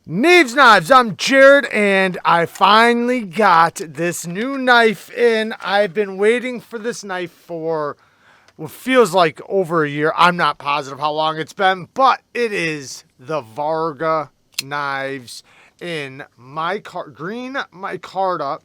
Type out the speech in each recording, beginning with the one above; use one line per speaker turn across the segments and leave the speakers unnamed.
Knives, I'm Jared, and I finally got this new knife in. I've been waiting for this knife for what feels like over a year. I'm not positive how long it's been, but it is the VARGA knives in green micarta.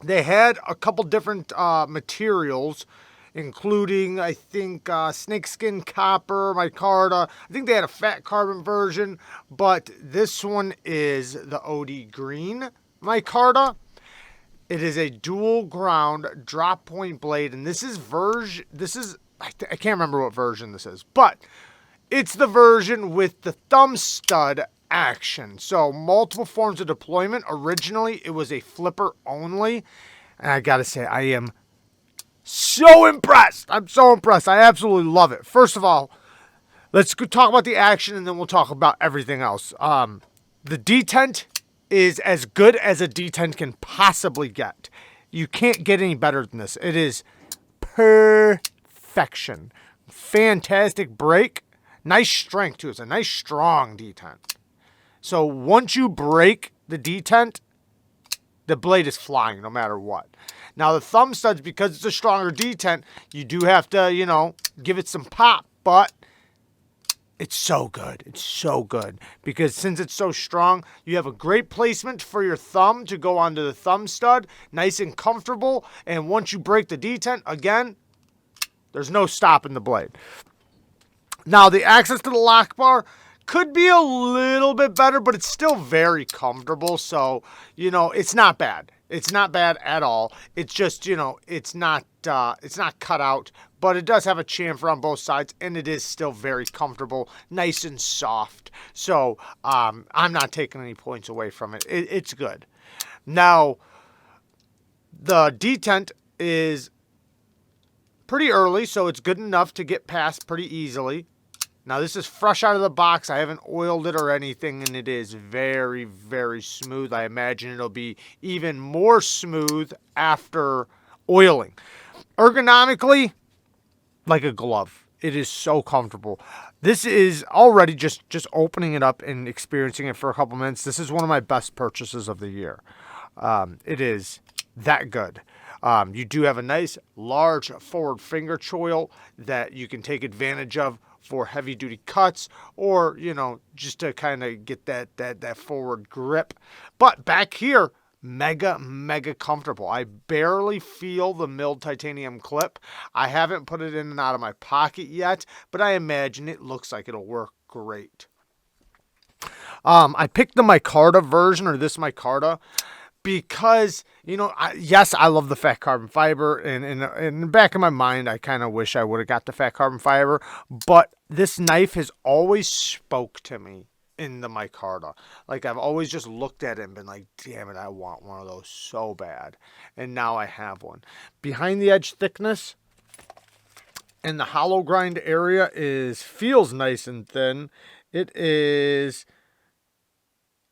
They had a couple different materials, including, I think, snakeskin copper, micarta. I think they had a fat carbon version, but this one is the OD green micarta. It is a dual ground drop point blade, and this is I can't remember what version this is, but it's the version with the thumb stud action. So multiple forms of deployment. Originally, it was a flipper only. And I got to say, I am so impressed. I'm so impressed. I absolutely love it. First of all, let's talk about the action and then we'll talk about everything else. The detent is as good as a detent can possibly get. You can't get any better than this. It is perfection. Fantastic break. Nice strength, too. It's a nice, strong detent. So once you break the detent, the blade is flying no matter what. Now, the thumb studs, because it's a stronger detent, you do have to, give it some pop. But it's so good. It's so good. Because since it's so strong, you have a great placement for your thumb to go onto the thumb stud. Nice and comfortable. And once you break the detent, again, there's no stopping the blade. Now, the access to the lock bar could be a little bit better, but it's still very comfortable. So, it's not bad. It's not bad at all. It's just, it's not cut out, but it does have a chamfer on both sides, and it is still very comfortable, nice and soft. So, I'm not taking any points away from it. It's good. Now, the detent is pretty early, so it's good enough to get past pretty easily. Now, this is fresh out of the box. I haven't oiled it or anything, and it is very, very smooth. I imagine it'll be even more smooth after oiling. Ergonomically, like a glove. It is so comfortable. This is already just opening it up and experiencing it for a couple minutes. This is one of my best purchases of the year. It is that good. You do have a nice, large forward finger choil that you can take advantage of for heavy duty cuts or, just to kind of get that forward grip. But back here, mega comfortable. I barely feel the milled titanium clip. I haven't put it in and out of my pocket yet, but I imagine it looks like it'll work great. I picked the micarta version, or this micarta, because, yes, I love the fat carbon fiber, and in the back of my mind, I kind of wish I would have got the fat carbon fiber, but this knife has always spoke to me in the micarta. Like, I've always just looked at it and been like, damn it, I want one of those so bad, and now I have one. Behind the edge thickness and the hollow grind area feels nice and thin. It is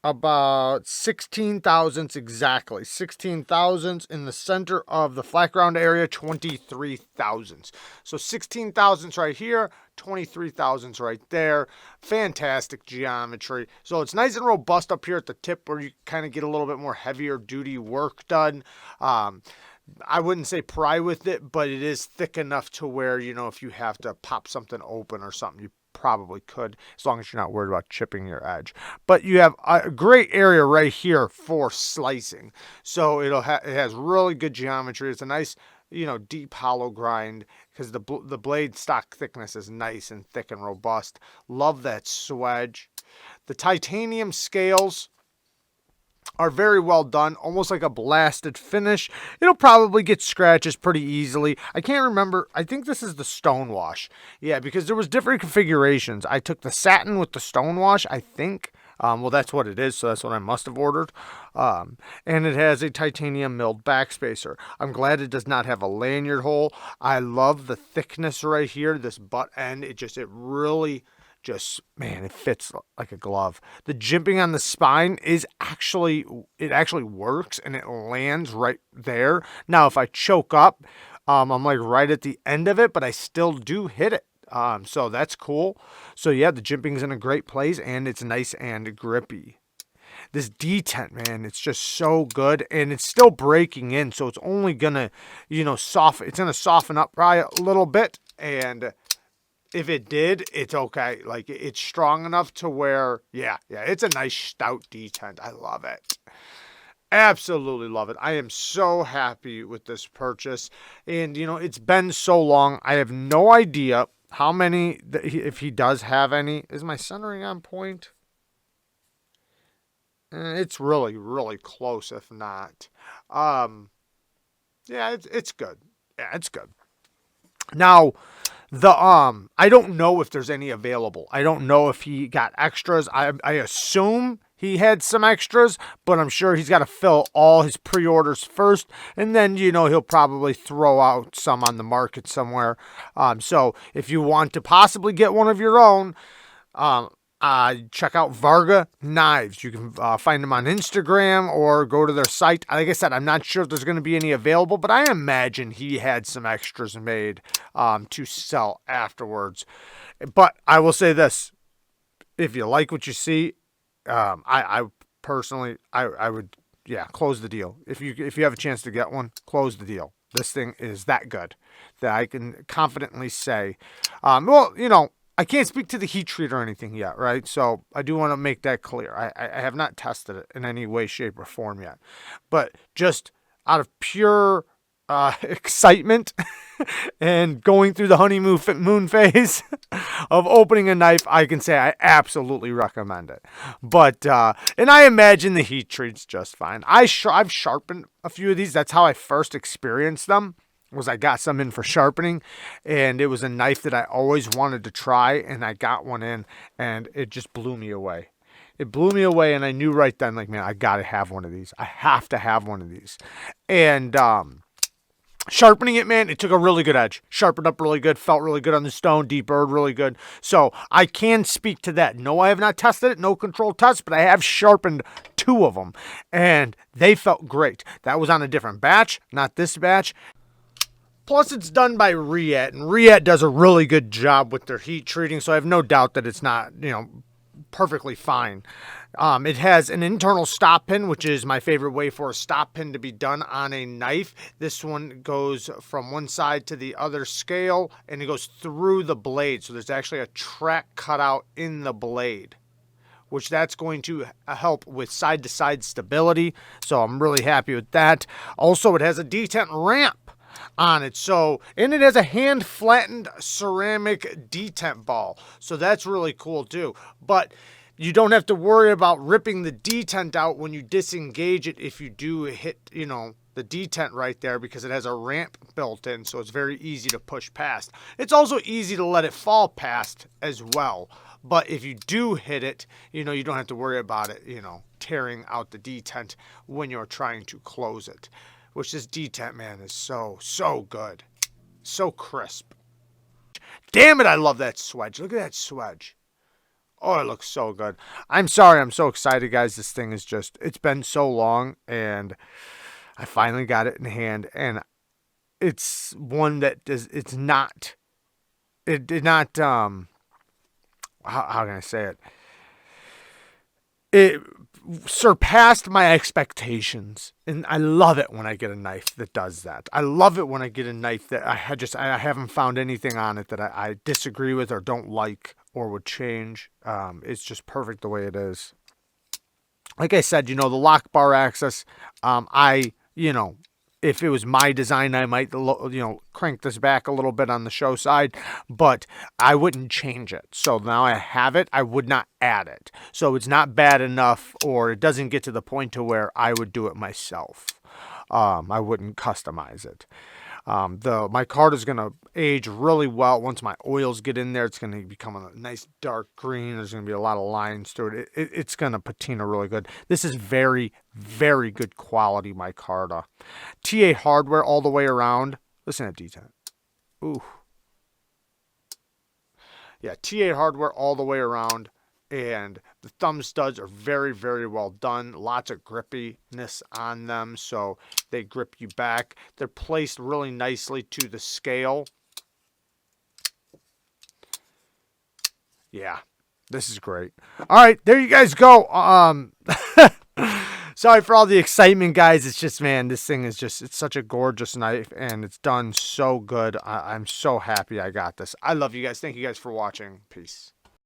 about 16 thousandths exactly. 16 thousandths in the center of the flat ground area, 23 thousandths. So 16 thousandths right here, 23 thousandths right there. Fantastic geometry. So it's nice and robust up here at the tip where you kind of get a little bit more heavier duty work done. I wouldn't say pry with it, but it is thick enough to where, if you have to pop something open or something, you probably could, as long as you're not worried about chipping your edge. But you have a great area right here for slicing. So it has really good geometry. It's a nice, deep hollow grind because the blade stock thickness is nice and thick and robust. Love that swedge. The titanium scales are very well done, almost like a blasted finish. It'll probably get scratches pretty easily. I can't remember. I think this is the stonewash. Yeah, because there was different configurations. I took the satin with the stonewash, I think. Well, that's what it is, so that's what I must have ordered. And it has a titanium milled backspacer. I'm glad it does not have a lanyard hole. I love the thickness right here, this butt end. It really man, it fits like a glove. The jimping on the spine it actually works, and it lands right there. Now, if I choke up, I'm like right at the end of it, but I still do hit it. So that's cool. So yeah, the jimping's in a great place, and it's nice and grippy. this detent, man, it's just so good, and it's still breaking in, so it's only gonna, you know, soften. It's gonna soften up probably a little bit, and if it did, it's okay. Like, it's strong enough to where, yeah, it's a nice stout detent. I love it. Absolutely love it. I am so happy with this purchase. And, you know, it's been so long. I have no idea how many, if he does have any. Is my centering on point? It's really, really close, if not. Yeah, it's good. Yeah, it's good. Now, I don't know if there's any available. I don't know if he got extras. I assume he had some extras, but I'm sure he's got to fill all his pre-orders first, and then, you know, he'll probably throw out some on the market somewhere. So if you want to possibly get one of your own, check out VARGA Knives. You can find them on Instagram or go to their site. Like I said, I'm not sure if there's going to be any available, but I imagine he had some extras made to sell afterwards. But I will say this. If you like what you see, I personally, I would, yeah, close the deal. If you have a chance to get one, close the deal. This thing is that good that I can confidently say, well, you know, I can't speak to the heat treat or anything yet, right? So I do want to make that clear. I have not tested it in any way, shape, or form yet. But just out of pure excitement and going through the honeymoon phase of opening a knife, I can say I absolutely recommend it. But and I imagine the heat treat's just fine. I've sharpened a few of these. That's how I first experienced them. Was I got some in for sharpening, and it was a knife that I always wanted to try, and I got one in, and it just blew me away. It blew me away, and I knew right then, like, man, I got to have one of these. I have to have one of these. And sharpening it, man, it took a really good edge. Sharpened up really good, felt really good on the stone, deburred really good. So I can speak to that. No, I have not tested it, no control test, but I have sharpened 2 of them, and they felt great. That was on a different batch, not this batch. Plus, it's done by Riet, and Riet does a really good job with their heat treating, so I have no doubt that it's not, you know, perfectly fine. It has an internal stop pin, which is my favorite way for a stop pin to be done on a knife. This one goes from one side to the other scale, and it goes through the blade, so there's actually a track cut out in the blade, which that's going to help with side-to-side stability, so I'm really happy with that. Also, it has a detent ramp on it, so, and it has a hand flattened ceramic detent ball, so that's really cool too. But you don't have to worry about ripping the detent out when you disengage it if you do hit, you know, the detent right there, because it has a ramp built in, so it's very easy to push past. It's also easy to let it fall past as well, but if you do hit it, you know, you don't have to worry about it, you know, tearing out the detent when you're trying to close it. Which this detent, man, is so good. So crisp. Damn it, I love that swedge. Look at that swedge. Oh, it looks so good. I'm sorry, I'm so excited, guys. This thing is just, it's been so long, and I finally got it in hand, and it's one that it's not, it did not, how can I say it? It surpassed my expectations, and I love it when I get a knife that does that. I love it when I get a knife that I haven't found anything on it that I disagree with or don't like or would change. It's just perfect the way it is. Like I said, you know, the lock bar access, you know, if it was my design, I might, you know, crank this back a little bit on the show side, but I wouldn't change it. So now I have it, I would not add it. So it's not bad enough, or it doesn't get to the point to where I would do it myself. I wouldn't customize it. My card is going to age really well. Once my oils get in there, it's going to become a nice dark green. There's going to be a lot of lines through it. It's going to patina really good. This is very, very good quality micarta. TA hardware all the way around. Listen to detent. Ooh. Yeah, TA hardware all the way around. And the thumb studs are very, very well done. Lots of grippiness on them, so they grip you back. They're placed really nicely to the scale. Yeah, this is great. All right, there you guys go. Sorry for all the excitement, guys. It's just, man, this thing is just, it's such a gorgeous knife, and it's done so good. I'm so happy I got this. I love you guys. Thank you guys for watching. Peace.